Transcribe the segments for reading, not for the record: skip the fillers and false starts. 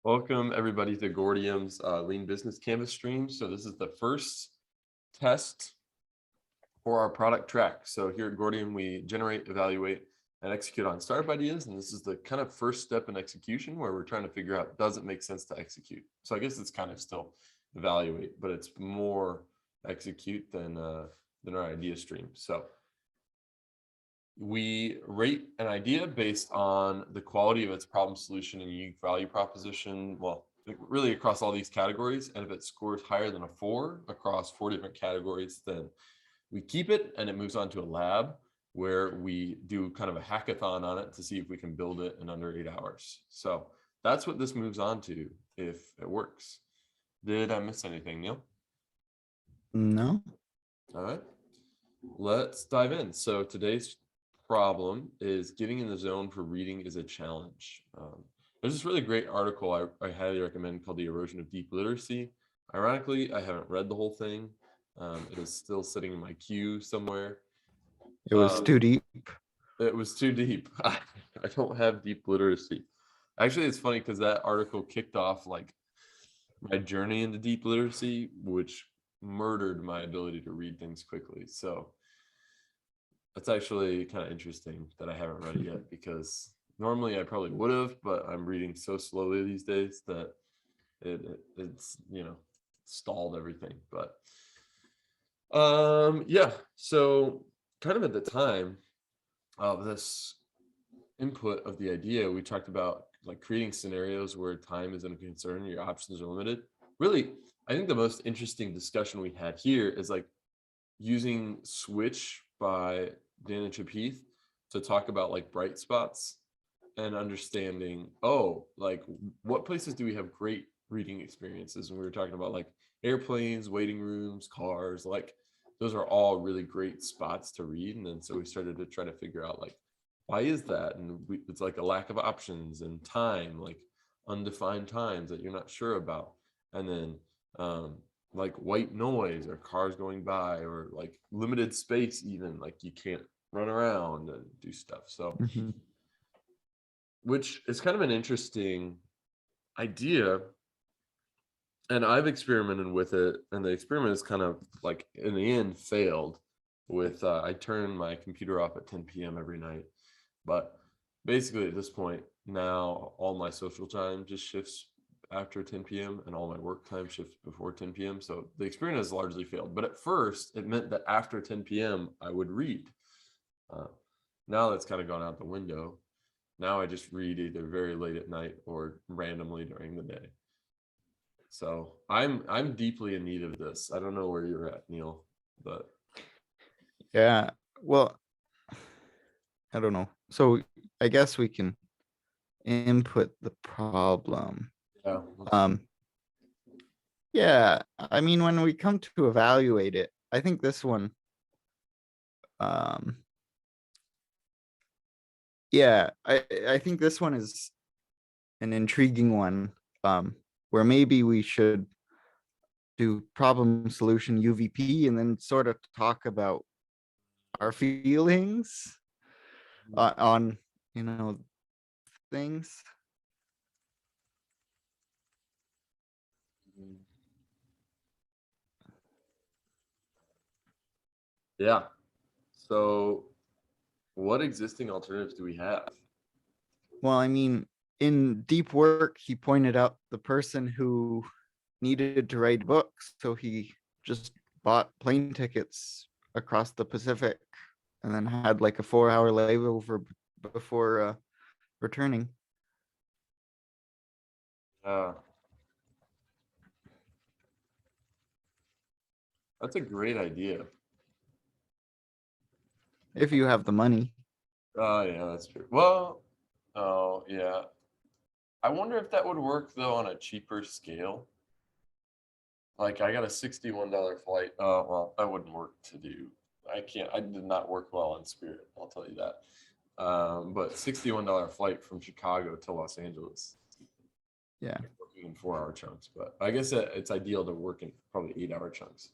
Welcome everybody to Gordium's Lean Business Canvas stream. So this is the first test for our product track. So here at Gordium, we generate, evaluate, and execute on startup ideas. And this is the kind of first step in execution where we're trying to figure out, does it make sense to execute? So I guess it's kind of still evaluate, but it's more execute than our idea stream. So we rate an idea based on the quality of its problem solution and unique value proposition. Well, really across all these categories. And if it scores higher than a 4 across 4 different categories, then we keep it and it moves on to a lab where we do kind of a hackathon on it to see if we can build it in under 8 hours. So that's what this moves on to if it works. Did I miss anything, Neil? No. All right, let's dive in. So today's problem is getting in the zone for reading is a challenge. There's this really great article I highly recommend called The Erosion of Deep Literacy. Ironically, I haven't read the whole thing. It is still sitting in my queue somewhere. It was too deep. It was too deep. I don't have deep literacy. Actually, it's funny because that article kicked off like my journey into deep literacy, which murdered my ability to read things quickly. So that's actually kind of interesting that I haven't read it yet, because normally I probably would have, but I'm reading so slowly these days that it's stalled everything. But yeah, so kind of at the time of this input of the idea, we talked about like creating scenarios where time isn't a concern, your options are limited. Really, I think the most interesting discussion we had here is like using Switch by Dan and Chip Heath to talk about like bright spots and understanding, like what places do we have great reading experiences? And we were talking about like airplanes, waiting rooms, cars, like those are all really great spots to read. And then so we started to try to figure out like, why is that? And it's like a lack of options and time, like undefined times that you're not sure about. And then like white noise or cars going by or like limited space, even like you can't run around and do stuff. So which is kind of an interesting idea, and I've experimented with it, and the experiment is kind of like in the end failed with I turn my computer off at 10 p.m. every night. But basically at this point now all my social time just shifts after 10 p.m. and all my work time shifts before 10 p.m. So the experiment has largely failed. But at first, it meant that after 10 p.m. I would read. Now that's kind of gone out the window. Now I just read either very late at night or randomly during the day. So I'm deeply in need of this. I don't know where you're at, Neil, but yeah. Well, I don't know. So I guess we can input the problem. yeah. Yeah, I mean, when we come to evaluate it, I think this one, yeah, I think this one is an intriguing one, where maybe we should do problem solution UVP and then sort of talk about our feelings on things. Yeah. So what existing alternatives do we have? Well, I mean, in deep work, he pointed out the person who needed to write books, so he just bought plane tickets across the Pacific and then had like a 4-hour layover before returning. That's a great idea. If you have the money. Oh yeah, that's true. Well, oh yeah. I wonder if that would work though on a cheaper scale. Like I got a $61 flight. Oh, well, that wouldn't work to do. I did not work well on Spirit, I'll tell you that. But $61 flight from Chicago to Los Angeles. Yeah. Working in 4-hour chunks, but I guess it's ideal to work in probably 8-hour chunks.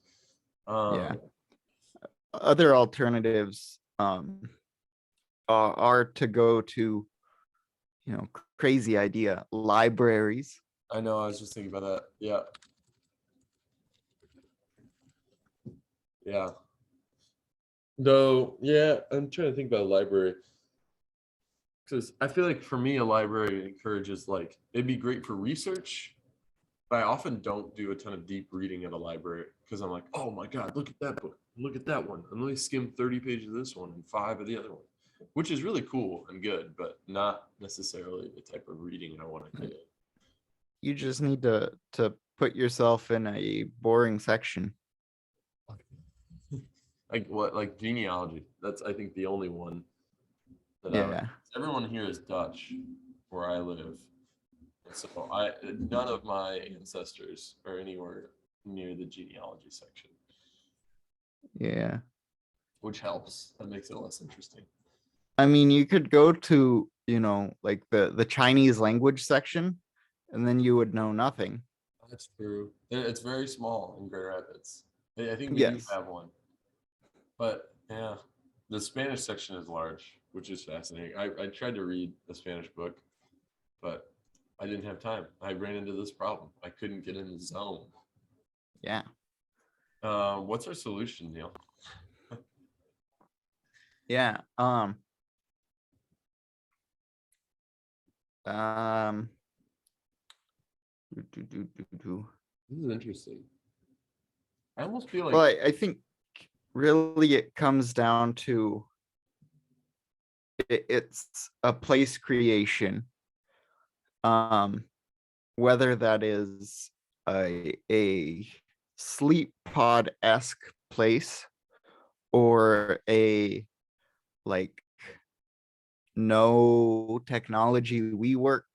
Yeah. Other alternatives are to go to, crazy idea, libraries. I know. I was just thinking about that. Yeah. Yeah. Though, yeah, I'm trying to think about a library because I feel like for me, a library encourages like it'd be great for research, but I often don't do a ton of deep reading at a library because I'm like, oh my God, look at that book. Look at that one. I'm only skimmed 30 pages of this one and 5 of the other one, which is really cool and good, but not necessarily the type of reading I want to Right. get. You just need to put yourself in a boring section. Like what, like genealogy. That's, I think, the only one that I would. Yeah. Everyone here is Dutch where I live. And so none of my ancestors are anywhere near the genealogy section, Yeah. which helps. That makes it less interesting. I mean, you could go to, like the Chinese language section, and then you would know nothing. That's true. It's very small in Grand Rapids. I think we do Yes. have one, but yeah, the Spanish section is large, which is fascinating. I tried to read a Spanish book, but I didn't have time. I ran into this problem. I couldn't get in the zone. Yeah. What's our solution, Neil? Yeah. Um. do. This is interesting. I almost feel like Well, I think really it comes down to it's a place creation. Um, whether that is a sleep pod-esque place or a like no technology we work.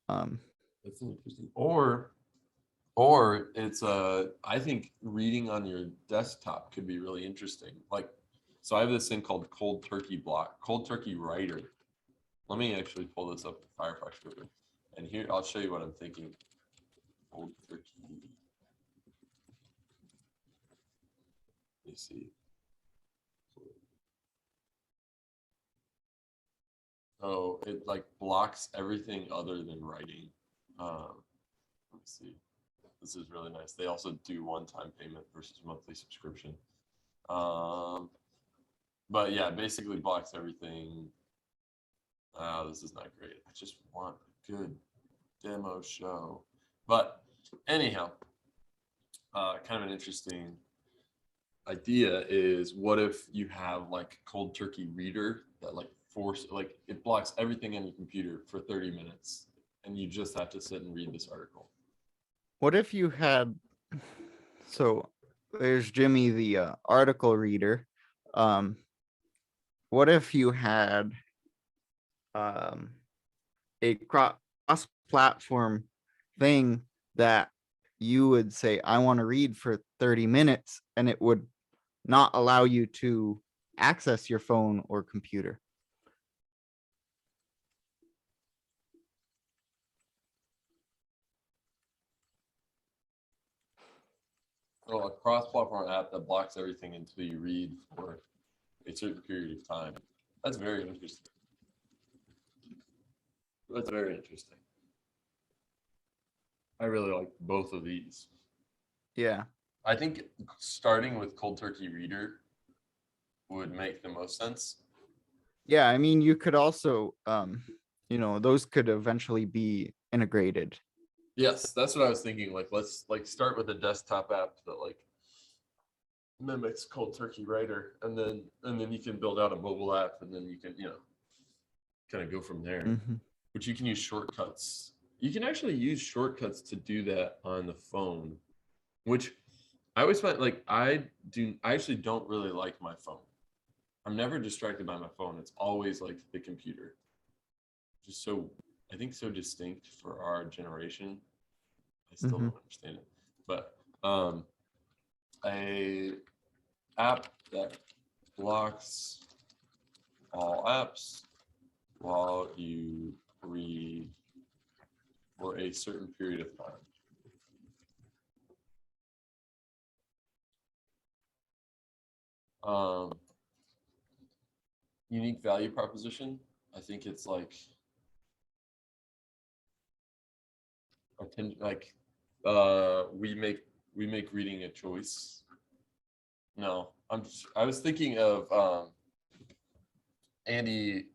that's interesting. Or it's I think reading on your desktop could be really interesting. Like, so I have this thing called Cold Turkey Block, Cold Turkey Writer. Let me actually pull this up in Firefox real quick. And here I'll show you what I'm thinking. Cold Turkey. Let me see. Oh, it like blocks everything other than writing. Let me see. This is really nice. They also do one-time payment versus monthly subscription. Um, but yeah, basically blocks everything. This is not great. I just want a good demo show. But anyhow, kind of an interesting idea is what if you have like cold turkey reader that like it blocks everything on your computer for 30 minutes and you just have to sit and read this article. What if you had so there's Jimmy the article reader. Um, what if you had um a cross-platform thing that you would say, I want to read for 30 minutes, and it would not allow you to access your phone or computer. Oh, a cross-platform app that blocks everything until you read for a certain period of time. That's very interesting. That's very interesting. I really like both of these. Yeah. I think starting with cold turkey reader would make the most sense. Yeah, I mean, you could also, those could eventually be integrated. Yes, that's what I was thinking. Like, let's like start with a desktop app that like mimics cold turkey writer, and then you can build out a mobile app, and then you can kind of go from there. Mhm. Which you can use shortcuts. You can actually use shortcuts to do that on the phone, which I always find like I actually don't really like my phone. I'm never distracted by my phone. It's always like the computer. Just so I think so distinct for our generation. I still Mhm. don't understand it. But a app that blocks all apps while you read for a certain period of time. Um, unique value proposition. I think it's like like we make reading a choice. No, I was thinking of Andy,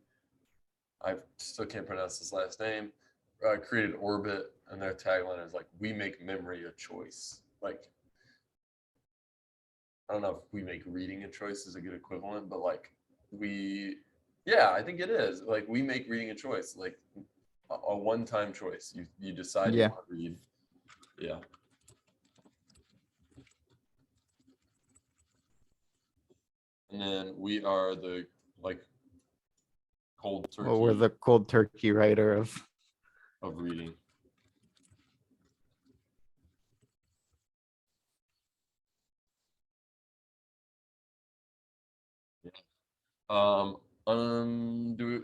I still can't pronounce his last name, created Orbit, and their tagline is like, "We make memory a choice." Like, I don't know if we make reading a choice is a good equivalent, but like yeah, I think it is. Like, we make reading a choice, like a one-time choice. You decide you Yeah. want to read. Yeah. And then we are the like cold Well, we're turkey the cold turkey writer of reading.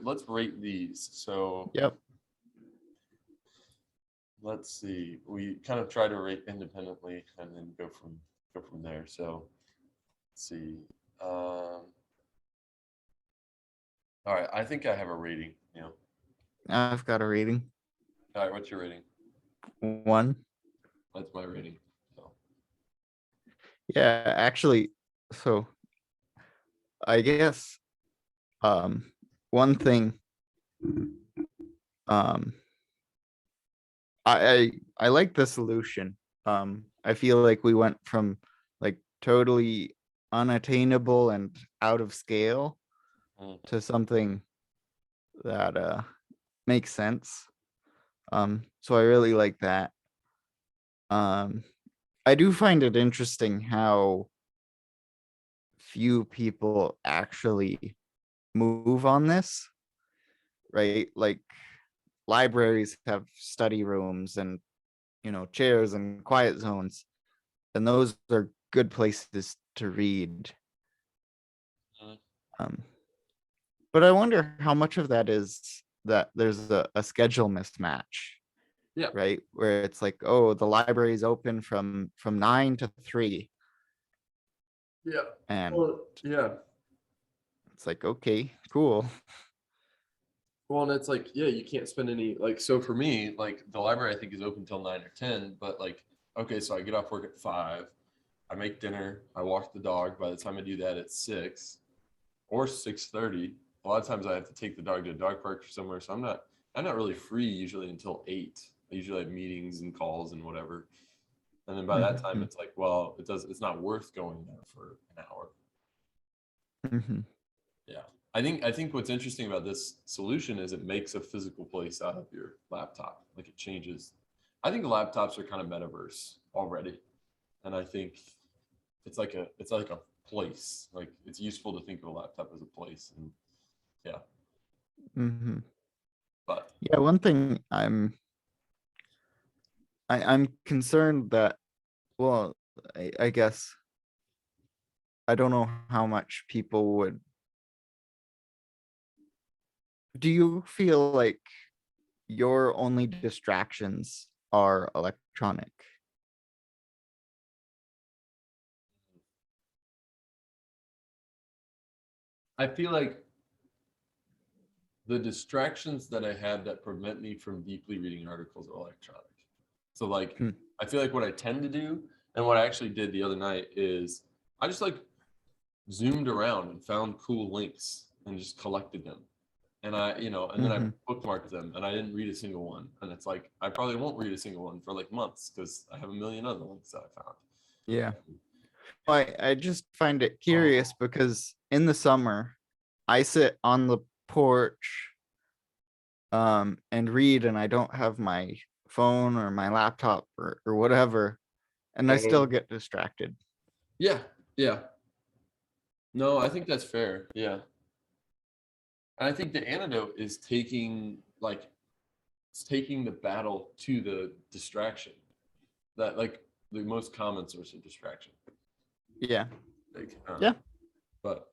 Let's rate these. So Yep. let's see. We kind of try to rate independently and then go from there. So let's see. All right, I think I have a rating. I've got a rating. All right, what's your rating? 1. That's my rating. So Yeah, actually, so I guess one thing um I like the solution. I feel like we went from like totally unattainable and out of scale mm, to something that makes sense. So I really like that. Um I do find it interesting how few people actually move on this, right? Like libraries have study rooms and chairs and quiet zones, and those are good places to read. mm, Um, but I wonder how much of that is that there's a schedule mismatch, yeah, right? Where it's like, oh, the library is open from 9 to 3, yeah. and Well, yeah. it's like, okay, cool. Well, and it's like, yeah, you can't spend any like. So for me, like the library, I think is open till 9 or 10. But like, okay, so I get off work at 5. I make dinner. I walk the dog. By the time I do that, it's 6 or 6:30. A lot of times I have to take the dog to a dog park or somewhere, so I'm not really free usually until 8. I usually have meetings and calls and whatever. And then by that time, Mhm, it's like, well, it's not worth going there for an hour. mhm. Yeah. I think what's interesting about this solution is it makes a physical place out of your laptop. Like it changes. I think laptops are kind of metaverse already. And I think it's like a place. Like it's useful to think of a laptop as a place. And yeah. Mhm. But Yeah, one thing I'm concerned that, well, I guess I don't know how much people would. Do you feel like your only distractions are electronic? I feel like the distractions that I have that prevent me from deeply reading articles are electronic. So like Hmm. I feel like what I tend to do and what I actually did the other night is I just like zoomed around and found cool links and just collected them. And then I Mhm. bookmarked them and I didn't read a single one. And it's like I probably won't read a single one for like months because I have a million other links that I found. Yeah. Yeah. I just find it Oh, curious because in the summer I sit on the porch and read, and I don't have my phone or my laptop or whatever, and I still oh. get distracted. Yeah, yeah. No, I think that's fair. Yeah. And I think the antidote is taking the battle to the distraction. That like the most common source of distraction. Yeah. Like, Yeah. but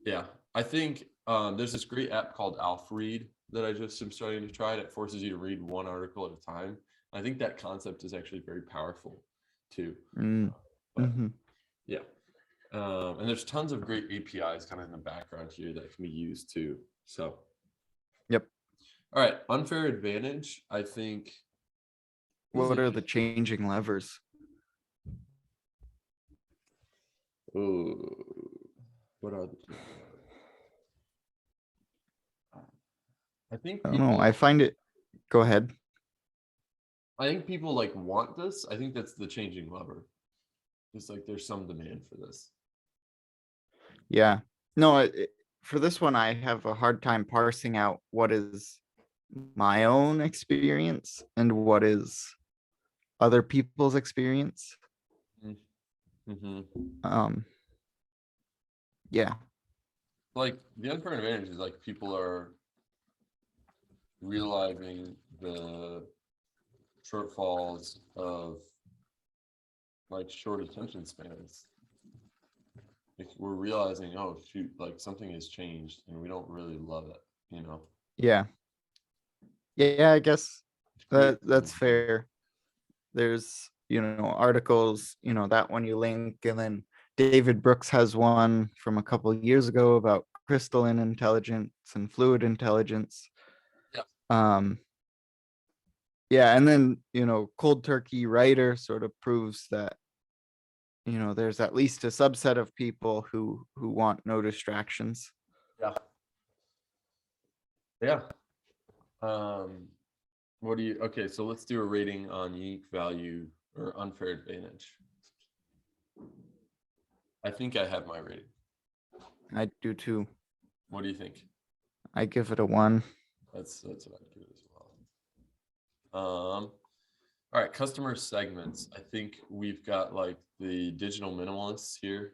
yeah, I think there's this great app called Alfreed that I just am starting to try. That forces you to read one article at a time. I think that concept is actually very powerful too. Mm. But Mhm. yeah, and there's tons of great APIs kind of in the background here that can be used too. So Yep. all right, unfair advantage. I think This is What are the interesting. changing levers? Oh, what are the I think I don't know. I people find it. Go ahead. like want this. I think that's the changing lever. It's like there's some demand for this. Yeah. No, for this one, I have a hard time parsing out what is my own experience and what is other people's experience. Mm-hmm. Um, yeah. Like the unfair advantage is like people are realizing the shortfalls of like short attention spans. Like we're realizing, oh shoot, like something has changed and we don't really love it, you know. Yeah. Yeah, I guess It's creating that's fair. There's, articles, that one you link, and then David Brooks has one from a couple of years ago about crystalline intelligence and fluid intelligence. Yeah. Yeah, and then, Cold Turkey Writer sort of proves that, there's at least a subset of people who want no distractions. Yeah. Yeah. What do you okay, so let's do a rating on unique value or unfair advantage. I think I have my rating. I do too. What do you think? I give it a 1. That's what I'd give it as well. All right, customer segments. I think we've got like the digital minimalists here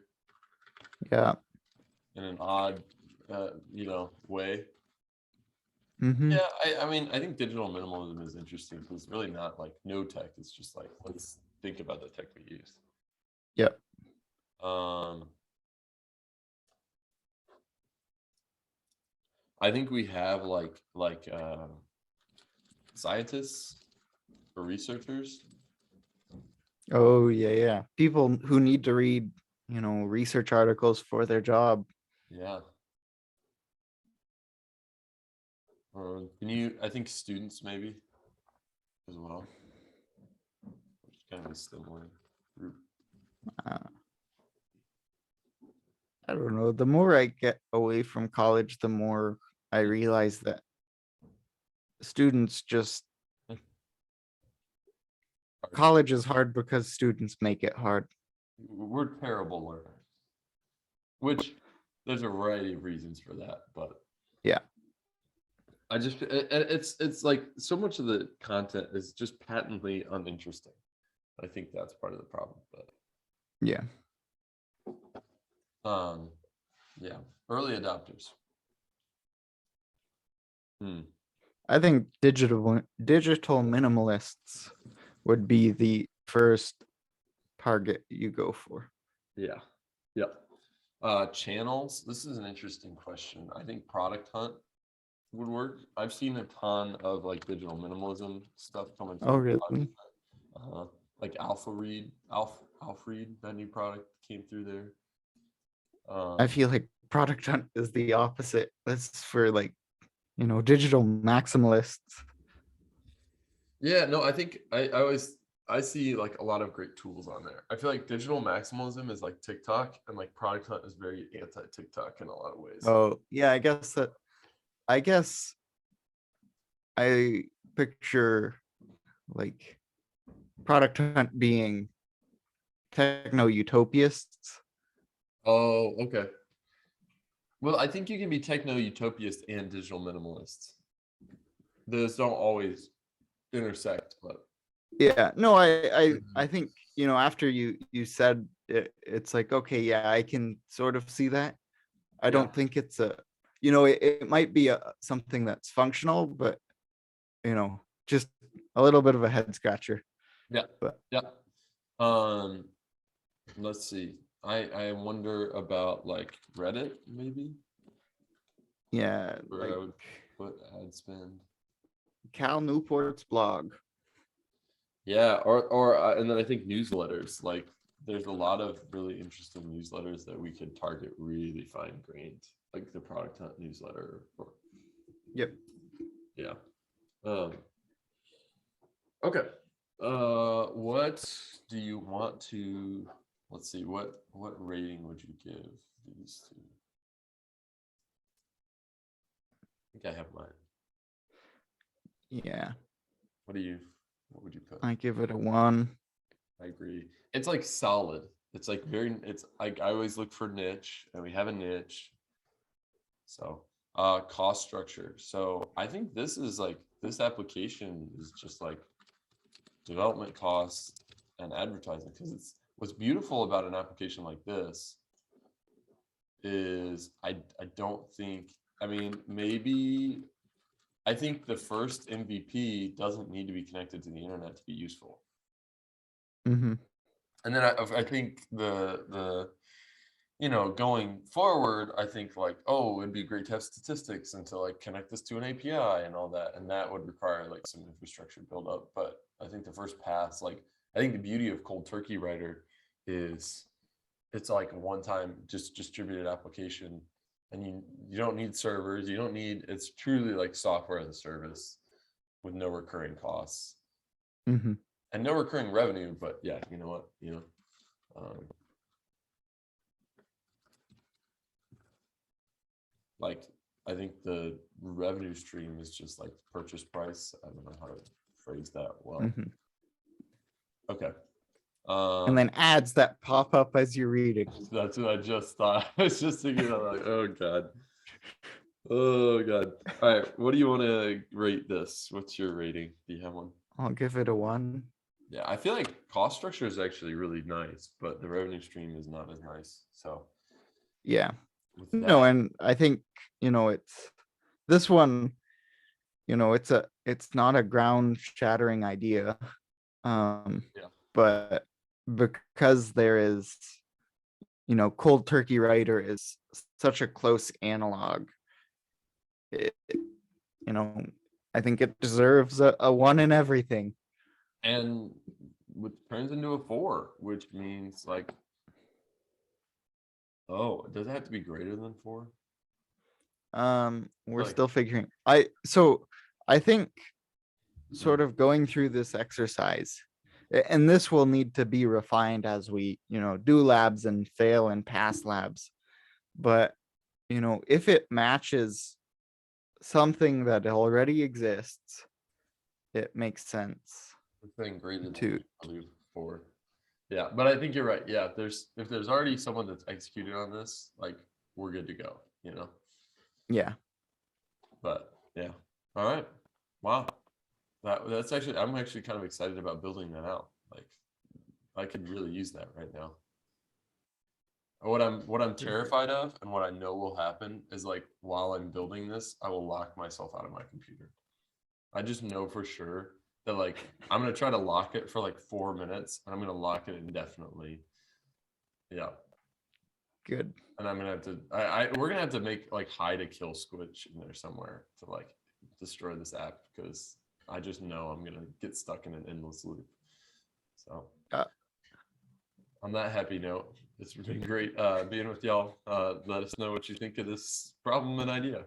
Yeah. in an odd, way. Mm-hmm. Yeah, I mean, I think digital minimalism is interesting because it's really not like no tech. It's just like let's think about the tech we use. Yep. Um, I think we have scientists or researchers. Oh yeah, yeah. People who need to read, research articles for their job. Yeah. Can you? I think students maybe as well, which is kind of a similar group. Uh, I don't know. The more I get away from college, the more I realize that students just college is hard because students make it hard. We're terrible learners, which there's a variety of reasons for that, but Yeah. it's like so much of the content is just patently uninteresting. I think that's part of the problem, but Yeah. um, yeah, early adopters. I think digital minimalists would be the first target you go for. Yeah, yeah. Channels. This is an interesting question. I think Product Hunt would work. I've seen a ton of like digital minimalism stuff coming Oh, through. really? Like Alpha Read, that new product came through there. I feel like Product Hunt is the opposite. That's for like, digital maximalists. Yeah, no, I think I see like a lot of great tools on there. I feel like digital maximalism is like TikTok and like Product Hunt is very anti-TikTok in a lot of ways. Oh, yeah, I guess I picture like Product Hunt being techno utopists. Oh, okay. Well, I think you can be techno utopist and digital minimalist. Those don't always intersect, but Yeah, no, I think, after you said it, it's like, okay, yeah, I can sort of see that. I yeah, don't think it's it might be something that's functional, but just a little bit of a head scratcher. yeah, But yeah. Um, let's see. I wonder about like Reddit maybe yeah, where like I would put ad spend. Cal Newport's blog. Yeah, and then I think newsletters. Like, there's a lot of really interesting newsletters that we could target really fine grained, like the Product Hunt newsletter. Yep. Yeah. Okay. What do you want to? Let's see. What rating would you give these two? I think I have mine. Yeah, What do you? What would you put? I give it a 1. I agree. It's like solid. It's like very. It's like I always look for niche, and we have a niche. So, cost structure. So I think this is like this application is just like development costs and advertising, because it's what's beautiful about an application like this is I don't think, I mean, maybe I think the first MVP doesn't need to be connected to the internet to be useful. Mm-hmm. And then I think the going forward, I think like, oh, it'd be great to have statistics and to like connect this to an API and all that, and that would require like some infrastructure build up. But I think the first pass, like, I think the beauty of Cold Turkey Writer is it's like a one-time just distributed application, and you don't need servers, you don't need, it's truly like software as a service with no recurring costs Mm-hmm. and no recurring revenue. But yeah, you know what, like I think the revenue stream is just like purchase price. I don't know how to phrase that well. Mm-hmm. Okay. And then ads that pop up as you're reading. That's what I just thought. I was just thinking of like, oh god. Oh god. All right. What do you want to rate this? What's your rating? Do you have one? I'll give it a 1. Yeah, I feel like cost structure is actually really nice, but the revenue stream is not as nice. So Yeah. with No, that, and I think, it's this one, it's not a ground shattering idea. Yeah. But because there is, Cold Turkey Writer is such a close analog, I think it deserves a 1 in everything. and which turns into a 4, which means like, oh, does it have to be greater than 4? We're Like, still figuring. I think sort of going through this exercise, and this will need to be refined as we, do labs and fail and pass labs. But, if it matches something that already exists, it makes sense the thing greater than to, probably 4. Yeah, but I think you're right. Yeah, if there's already someone that's executed on this, like we're good to go, yeah. But yeah. All right. Wow. That's actually, I'm actually kind of excited about building that out. Like I could really use that right now. What I'm terrified of and what I know will happen is like while I'm building this, I will lock myself out of my computer. I just know for sure that like I'm gonna try to lock it for like 4 minutes and I'm gonna lock it indefinitely. Yeah. Good. And I'm gonna have to we're gonna have to make like hide a kill switch in there somewhere to like destroy this app, because I just know I'm gonna get stuck in an endless loop. So on that happy note, it's been great being with y'all. Let us know what you think of this problem and idea.